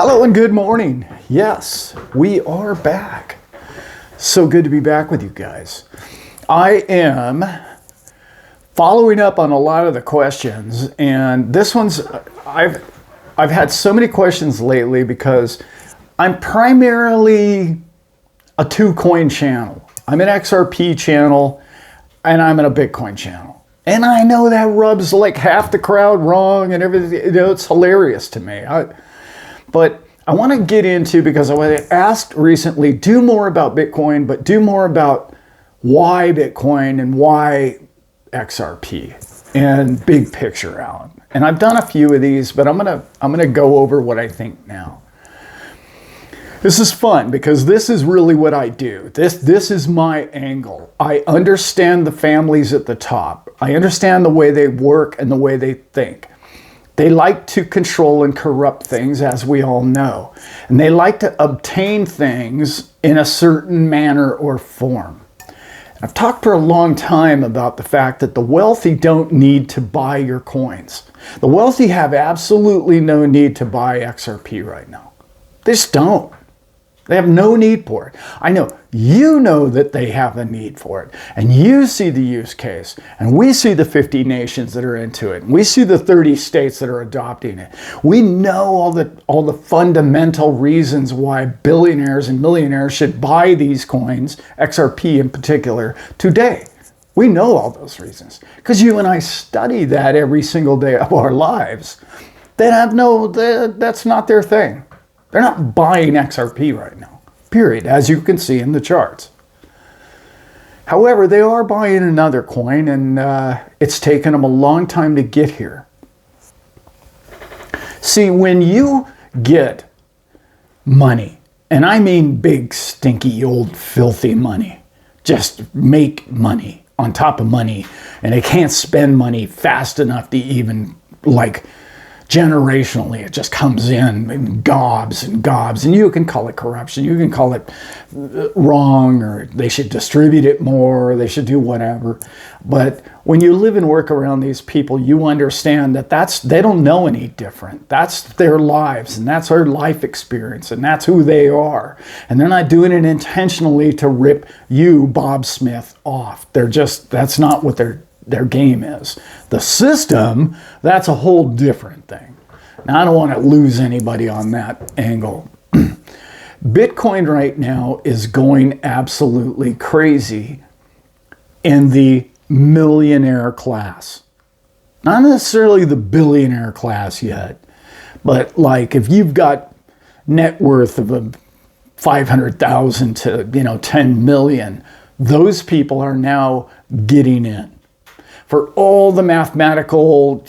Hello and good morning. Yes, we are back. So good to be back with you guys. I am following up on a lot of the questions, and this one's I've had so many questions lately because I'm primarily a two-coin channel. I'm an XRP channel and I'm in a Bitcoin channel. And I know that rubs like half the crowd wrong and everything. You know, it's hilarious to me. But I want to get into, because I was asked recently, do more about Bitcoin, but do more about why Bitcoin and why XRP and big picture, Allan. And I've done a few of these, but I'm gonna go over what I think now. This is fun because this is really what I do. This is my angle. I understand the families at the top. I understand the way they work and the way they think. They like to control and corrupt things, as we all know. And they like to obtain things in a certain manner or form. I've talked for a long time about the fact that the wealthy don't need to buy your coins. The wealthy have absolutely no need to buy XRP right now. They just don't. They have no need for it. I know you know that they have a need for it, and you see the use case, and we see the 50 nations that are into it, and we see the 30 states that are adopting it. We know all the fundamental reasons why billionaires and millionaires should buy these coins, XRP in particular, today. We know all those reasons because you and I study that every single day of our lives. That's not their thing. They're not buying XRP right now, period, as you can see in the charts. However, they are buying another coin, and it's taken them a long time to get here. See, when you get money, and I mean big, stinky, old, filthy money, just make money on top of money, and they can't spend money fast enough to even, like, generationally, it just comes in gobs and gobs, and you can call it corruption, you can call it wrong, or they should distribute it more, or they should do whatever. But when you live and work around these people, you understand that they don't know any different. That's their lives, and that's their life experience, and that's who they are. And they're not doing it intentionally to rip you, Bob Smith, off. That's not what their game is. The system, that's a whole different thing. Now, I don't want to lose anybody on that angle. Bitcoin right now is going absolutely crazy in the millionaire class. Not necessarily the billionaire class yet, but like if you've got net worth of 500,000 to 10 million, those people are now getting in. For all the mathematical,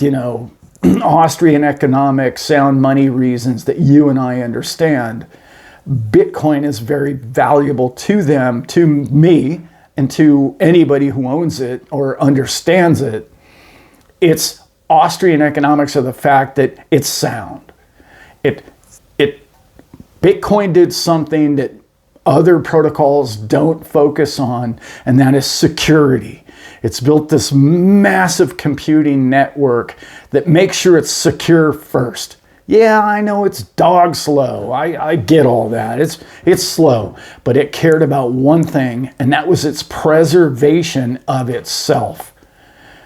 Austrian economics, sound money reasons that you and I understand, Bitcoin is very valuable to them, to me, and to anybody who owns it or understands it. It's Austrian economics of the fact that it's sound. Bitcoin did something that other protocols don't focus on, and that is security. It's built this massive computing network that makes sure it's secure first. Yeah, I know it's dog slow. I get all that. It's slow, but it cared about one thing, and that was its preservation of itself.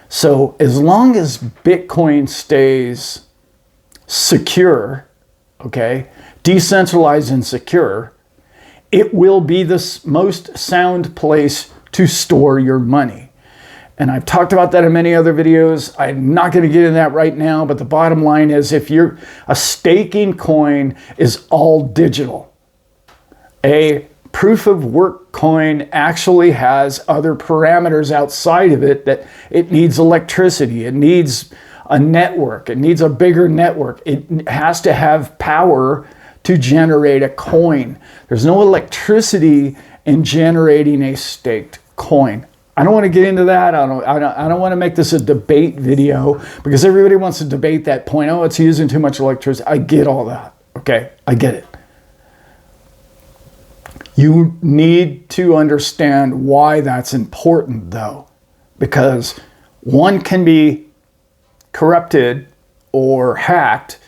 So as long as Bitcoin stays secure, okay, decentralized and secure, it will be the most sound place to store your money. And I've talked about that in many other videos. I'm not going to get into that right now, but the bottom line is if you're a staking coin is all digital. A proof of work coin actually has other parameters outside of it, that it needs electricity, it needs a network, it needs a bigger network. It has to have power to generate a coin. There's no electricity in generating a staked coin. I don't want to get into that. I don't want to make this a debate video because everybody wants to debate that point. Oh, it's using too much electricity. I get all that. Okay, I get it. You need to understand why that's important, though, because one can be corrupted or hacked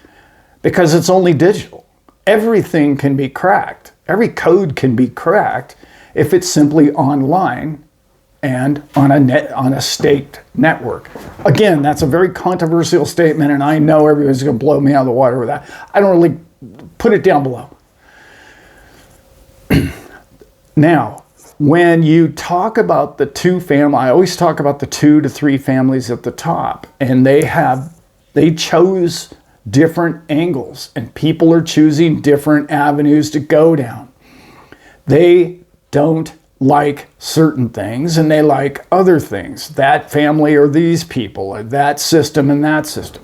because it's only digital. everything can be cracked. Every code can be cracked if it's simply online and on a staked network. Again, that's a very controversial statement, and I know everybody's going to blow me out of the water with that. I don't really put it down below. Now, when you talk about the two family, I always talk about the 2 to 3 families at the top, and they chose different angles, and people are choosing different avenues to go down. They don't like certain things and they like other things. That family or these people, or that system and that system.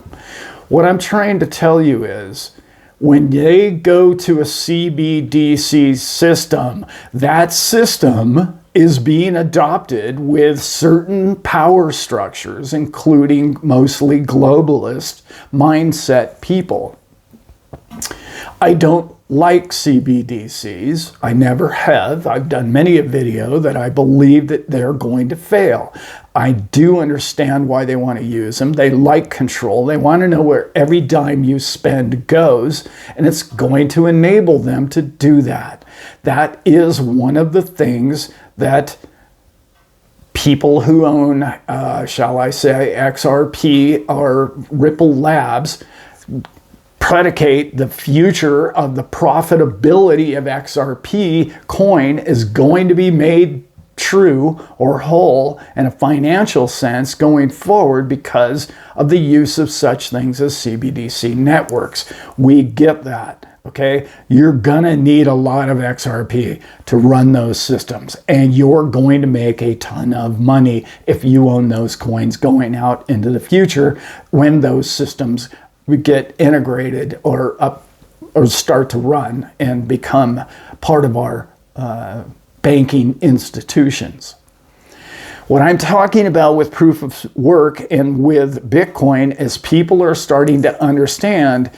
What I'm trying to tell you is, when they go to a CBDC system, that system is being adopted with certain power structures, including mostly globalist mindset people. I don't like CBDCs. I never have. I've done many a video that I believe that they're going to fail. I do understand why they want to use them. They like control. They want to know where every dime you spend goes, and it's going to enable them to do that. That is one of the things that people who own, shall I say, XRP or Ripple Labs predicate the future of the profitability of XRP coin is going to be made true or whole in a financial sense going forward because of the use of such things as CBDC networks. We get that. Okay, you're gonna need a lot of XRP to run those systems, and you're going to make a ton of money if you own those coins going out into the future when those systems get integrated or start to run and become part of our banking institutions. What I'm talking about with proof of work and with Bitcoin is people are starting to understand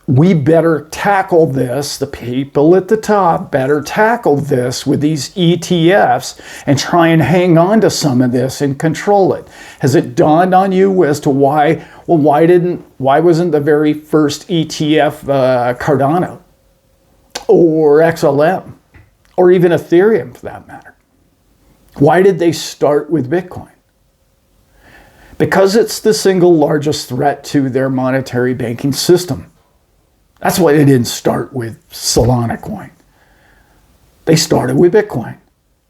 we better tackle this, the people at the top better tackle this with these ETFs and try and hang on to some of this and control it. Has it dawned on you as to why wasn't the very first ETF Cardono or XLM or even Ethereum for that matter? Why did they start with Bitcoin? Because it's the single largest threat to their monetary banking system. That's why they didn't start with Solana coin. They started with Bitcoin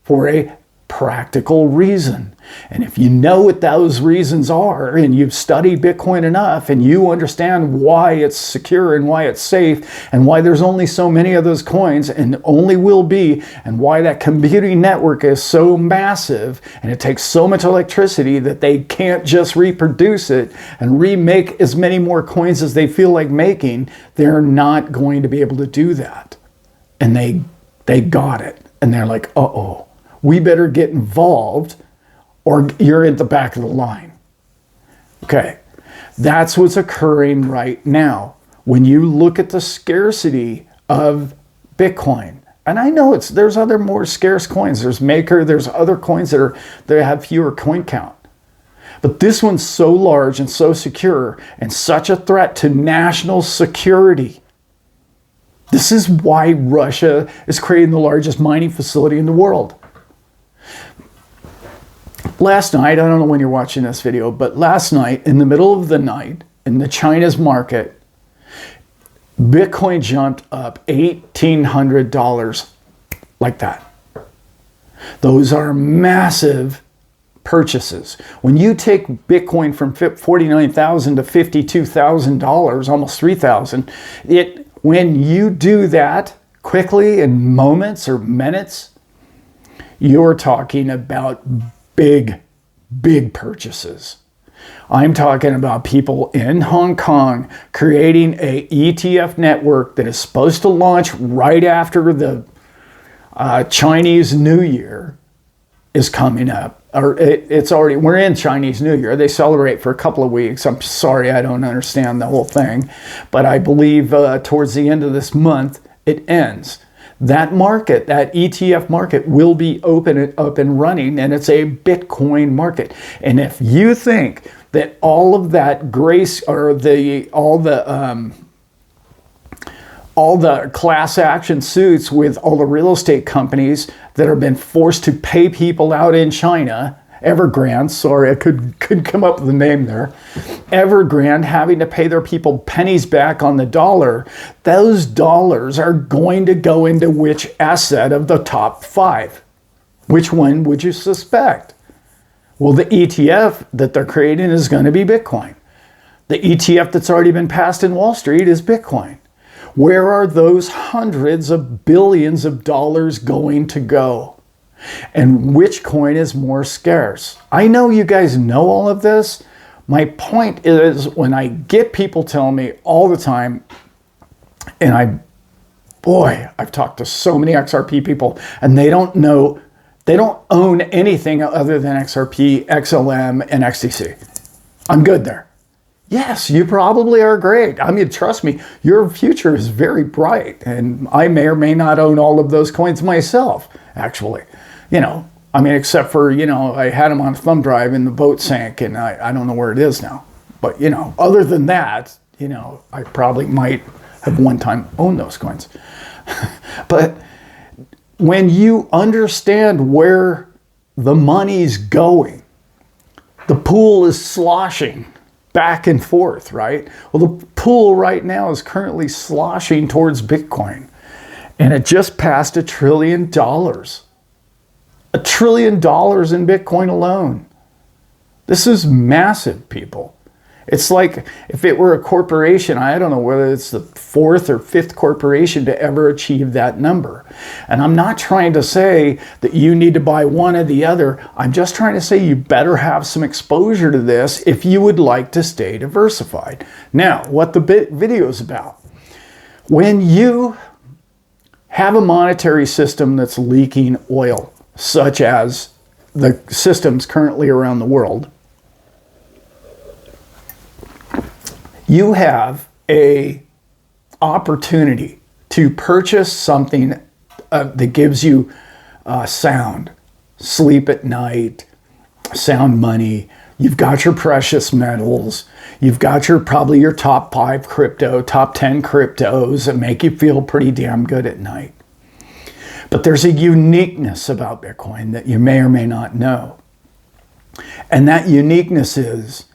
for a practical reason. And if you know what those reasons are, and you've studied Bitcoin enough, and you understand why it's secure and why it's safe, and why there's only so many of those coins and only will be, and why that computing network is so massive and it takes so much electricity that they can't just reproduce it and remake as many more coins as they feel like making, they're not going to be able to do that. And they got it. And they're like, uh-oh, we better get involved or you're at the back of the line. Okay, that's what's occurring right now. When you look at the scarcity of Bitcoin, and I know there's other more scarce coins. There's Maker, there's other coins that have fewer coin count. But this one's so large and so secure and such a threat to national security. This is why Russia is creating the largest mining facility in the world. Last night, I don't know when you're watching this video, but last night, in the middle of the night, in the China's market, Bitcoin jumped up $1,800 like that. Those are massive purchases. When you take Bitcoin from $49,000 to $52,000, almost $3,000, when you do that quickly in moments or minutes, you're talking about big purchases. I'm talking about people in Hong Kong creating a ETF network that is supposed to launch right after the Chinese New Year is coming up. Or it's already, we're in Chinese New Year. They celebrate for a couple of weeks. I'm sorry, I don't understand the whole thing. But I believe towards the end of this month, it ends. That market, that ETF market will be open up and running, and it's a Bitcoin market. And if you think that all of that grace or all all the class action suits with all the real estate companies that have been forced to pay people out in China. Evergrande, sorry, I couldn't come up with a name there. Evergrande having to pay their people pennies back on the dollar. Those dollars are going to go into which asset of the top 5? Which one would you suspect? Well, the ETF that they're creating is going to be Bitcoin. The ETF that's already been passed in Wall Street is Bitcoin. Where are those hundreds of billions of dollars going to go? And which coin is more scarce? I know you guys know all of this. My point is, when I get people telling me all the time, and I've talked to so many XRP people, and they don't own anything other than XRP, XLM, and XDC. I'm good there. Yes, you probably are great. I mean, trust me, your future is very bright. And I may or may not own all of those coins myself, actually. Except for, I had them on a thumb drive and the boat sank and I don't know where it is now. But, other than that, I probably might have one time owned those coins. But when you understand where the money's going, the pool is sloshing back and forth, right? Well, the pool right now is currently sloshing towards Bitcoin, and it just passed $1 trillion. $1 trillion in Bitcoin alone. This is massive, people. It's like if it were a corporation, I don't know whether it's the 4th or 5th corporation to ever achieve that number. And I'm not trying to say that you need to buy one or the other. I'm just trying to say you better have some exposure to this if you would like to stay diversified. Now, what the video is about. When you have a monetary system that's leaking oil, such as the systems currently around the world, you have a opportunity to purchase something that gives you sound, sleep at night, sound money. You've got your precious metals. You've got probably your top 5 crypto, top 10 cryptos that make you feel pretty damn good at night. But there's a uniqueness about Bitcoin that you may or may not know. And that uniqueness is,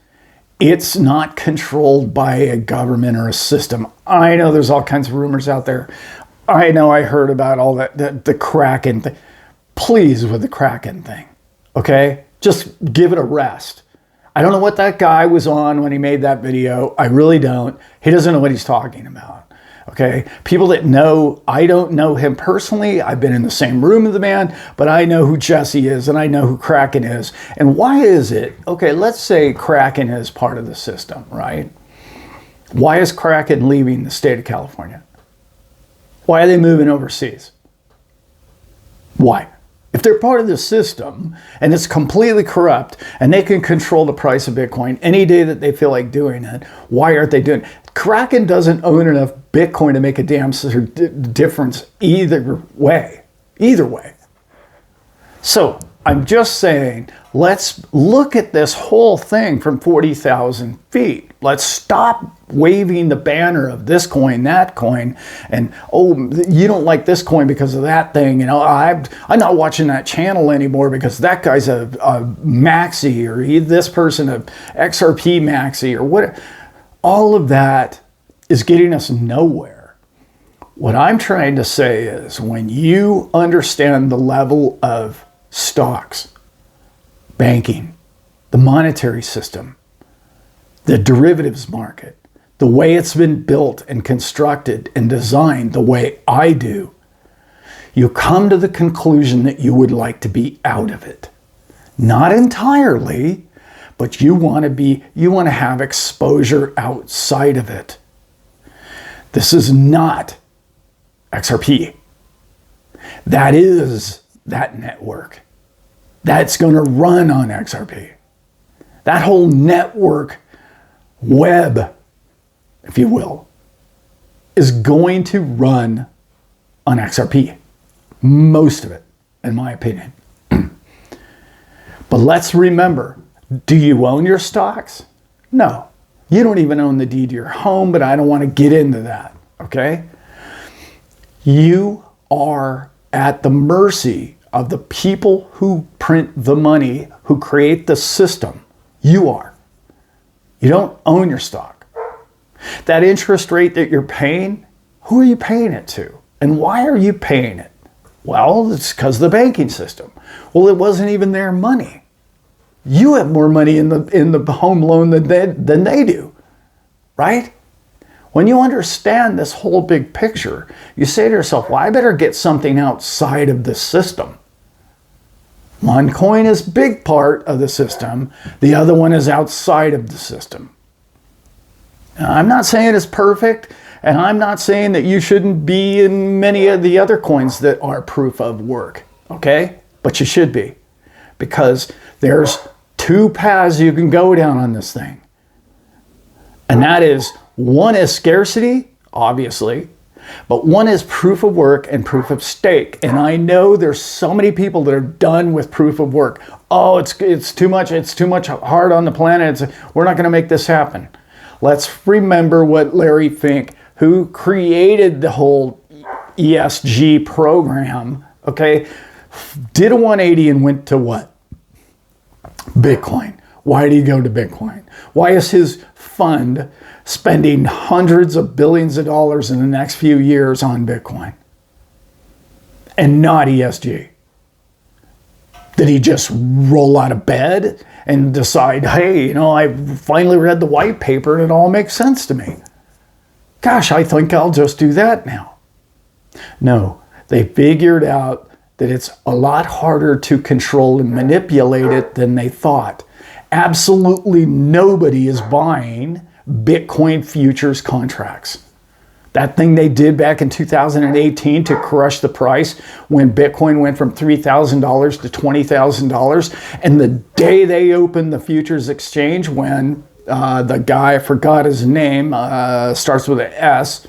it's not controlled by a government or a system. I know there's all kinds of rumors out there. I know I heard about all that, the Kracken thing. Please, with the Kracken thing, okay? Just give it a rest. I don't know what that guy was on when he made that video. I really don't. He doesn't know what he's talking about. Okay, people that know, I don't know him personally. I've been in the same room with the man, but I know who Jesse is and I know who Kracken is. And why is it? Okay, let's say Kracken is part of the system, right? Why is Kracken leaving the state of California? Why are they moving overseas? Why? If they're part of the system and it's completely corrupt and they can control the price of Bitcoin any day that they feel like doing it, why aren't they doing it? Kracken doesn't own enough Bitcoin to make a damn difference either way. Either way. So I'm just saying, let's look at this whole thing from 40,000 feet. Let's stop waving the banner of this coin, that coin, and, oh, you don't like this coin because of that thing. I'm not watching that channel anymore because that guy's a Maxi, or this person a XRP Maxi, or what. All of that is getting us nowhere. What I'm trying to say is, when you understand the level of stocks, banking, the monetary system, the derivatives market, the way it's been built and constructed and designed the way I do, you come to the conclusion that you would like to be out of it. Not entirely, but you want to have exposure outside of it. This is not XRP. That is that network. That's going to run on XRP. That whole network web, if you will, is going to run on XRP. Most of it, in my opinion. But let's remember, do you own your stocks? No. You don't even own the deed to your home, but I don't want to get into that, okay? You are at the mercy of the people who print the money, who create the system. You are. You don't own your stock. That interest rate that you're paying, who are you paying it to? And why are you paying it? Well, it's because of the banking system. Well, it wasn't even their money. You have more money in the home loan than they do, right? When you understand this whole big picture, you say to yourself, well, I better get something outside of the system. One coin is a big part of the system. The other one is outside of the system. Now, I'm not saying it's perfect, and I'm not saying that you shouldn't be in many of the other coins that are proof of work, okay? But you should be, because there's two paths you can go down on this thing. And that is, one is scarcity, obviously, but one is proof of work and proof of stake. And I know there's so many people that are done with proof of work. Oh, it's too much hard on the planet. We're not going to make this happen. Let's remember what Larry Fink, who created the whole ESG program, okay, did a 180 and went to what? Bitcoin. Why did he go to Bitcoin? Why is his fund spending hundreds of billions of dollars in the next few years on Bitcoin and not ESG? Did he just roll out of bed and decide, hey, you know, I finally read the white paper and it all makes sense to me? Gosh, I think I'll just do that now. No, they figured out that it's a lot harder to control and manipulate it than they thought. Absolutely nobody is buying Bitcoin futures contracts. That thing they did back in 2018 to crush the price when Bitcoin went from $3,000 to $20,000. And the day they opened the futures exchange, when the guy, I forgot his name, starts with an S,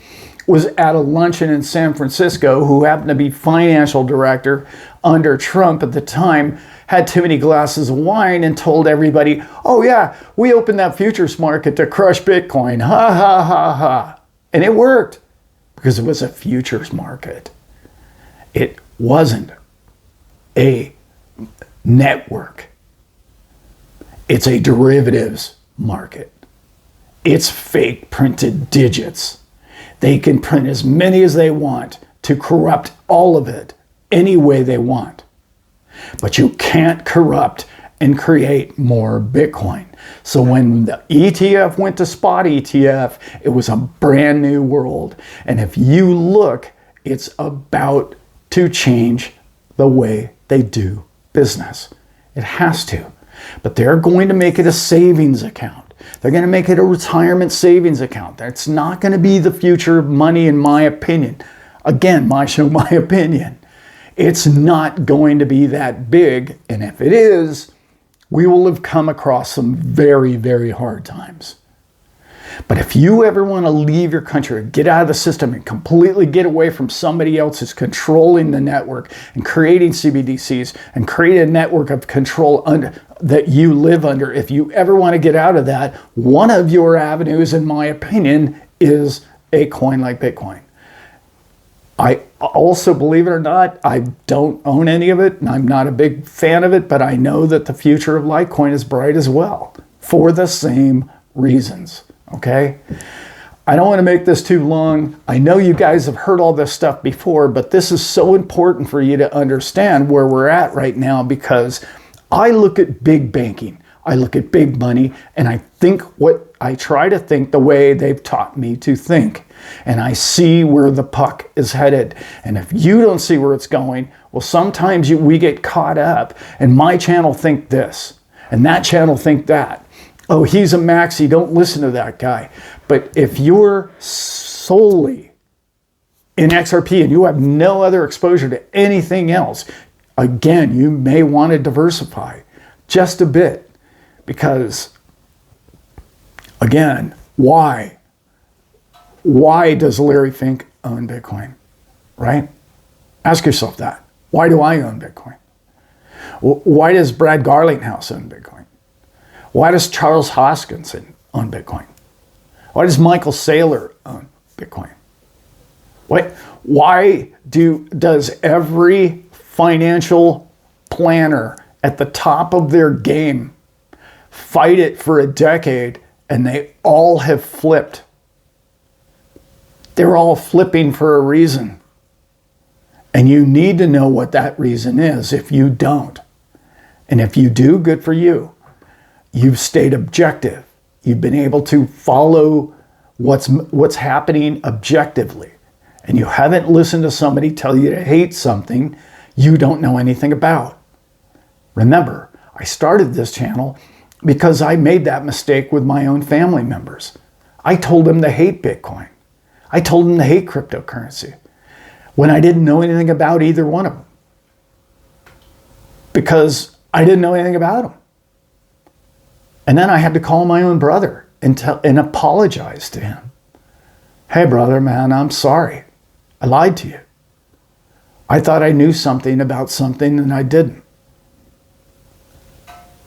was at a luncheon in San Francisco, who happened to be financial director under Trump at the time, had too many glasses of wine and told everybody, oh yeah, we opened that futures market to crush Bitcoin. Ha ha ha ha. And it worked because it was a futures market. It wasn't a network. It's a derivatives market. It's fake printed digits. They can print as many as they want to corrupt all of it any way they want. But you can't corrupt and create more Bitcoin. So when the ETF went to spot ETF, it was a brand new world. And if you look, it's about to change the way they do business. It has to. But they're going to make it a savings account. They're going to make it a retirement savings account. That's not going to be the future of money, in my opinion. Again, my show, my opinion. It's not going to be that big. And if it is, we will have come across some very, very hard times. But if you ever want to leave your country, get out of the system and completely get away from somebody else who's controlling the network and creating CBDCs and create a network of control that you live under, if you ever want to get out of that, one of your avenues, in my opinion, is a coin like Bitcoin. I also, believe it or not, I don't own any of it, and I'm not a big fan of it, but I know that the future of Litecoin is bright as well, for the same reasons, okay? I don't want to make this too long. I know you guys have heard all this stuff before, but this is so important for you to understand where we're at right now, because I look at big banking, I look at big money, and I try to think the way they've taught me to think. And I see where the puck is headed. And if you don't see where it's going, well, sometimes we get caught up, and my channel think this, and that channel think that. Oh, he's a Maxi, don't listen to that guy. But if you're solely in XRP and you have no other exposure to anything else, again, you may want to diversify just a bit, because again, why? Why does Larry Fink own Bitcoin, right? Ask yourself that. Why do I own Bitcoin? Why does Brad Garlinghouse own Bitcoin? Why does Charles Hoskinson own Bitcoin? Why does Michael Saylor own Bitcoin? Why does every financial planner at the top of their game fight it for a decade and they all have flipped? They're all flipping for a reason. And you need to know what that reason is if you don't. And if you do, good for you. You've stayed objective. You've been able to follow what's happening objectively. And you haven't listened to somebody tell you to hate something you don't know anything about. Remember, I started this channel because I made that mistake with my own family members. I told them to hate Bitcoin. I told them to hate cryptocurrency when I didn't know anything about either one of them. Because I didn't know anything about them. And then I had to call my own brother and apologize to him. Hey brother, man, I'm sorry. I lied to you. I thought I knew something about something and I didn't.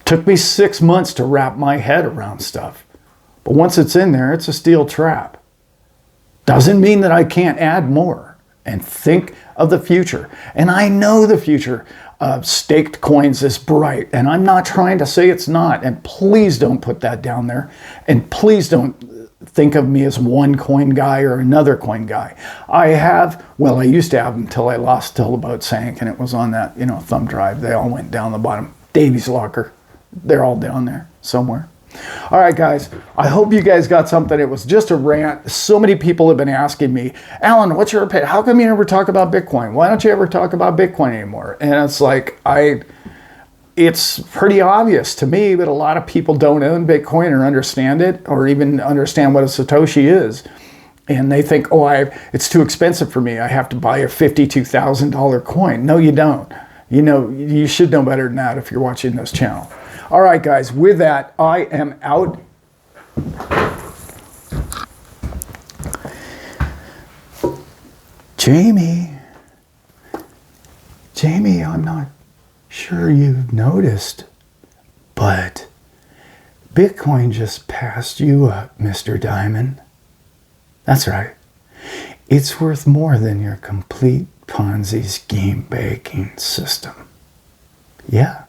Took me 6 months to wrap my head around stuff. But once it's in there, it's a steel trap. Doesn't mean that I can't add more and think of the future. And I know the future of staked coins is bright. And I'm not trying to say it's not. And please don't put that down there. And please don't think of me as one coin guy or another coin guy. I used to have them till I lost till the boat sank and it was on that, thumb drive. They all went down the bottom. Davie's locker. They're all down there somewhere. All right, guys, I hope you guys got something. It was just a rant. So many people have been asking me, Allan, what's your opinion? How come you never talk about Bitcoin? Why don't you ever talk about Bitcoin anymore? And it's like, it's pretty obvious to me that a lot of people don't own Bitcoin or understand it or even understand what a Satoshi is. And they think, it's too expensive for me. I have to buy a $52,000 coin. No, you don't. You should know better than that if you're watching this channel. All right, guys, with that, I am out. Jamie, I'm not sure you've noticed, but Bitcoin just passed you up, Mr. Diamond. That's right. It's worth more than your complete Ponzi scheme banking system. Yeah.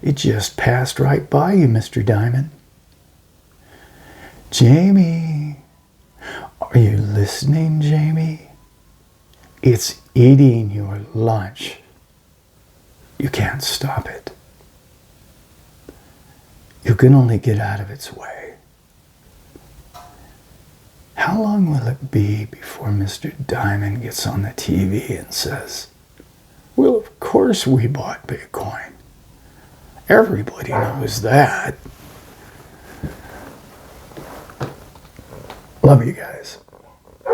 It just passed right by you, Mr. Diamond. Jamie, are you listening, Jamie? It's eating your lunch. You can't stop it. You can only get out of its way. How long will it be before Mr. Diamond gets on the TV and says, well, of course we bought Bitcoin. Everybody knows that. Love you guys.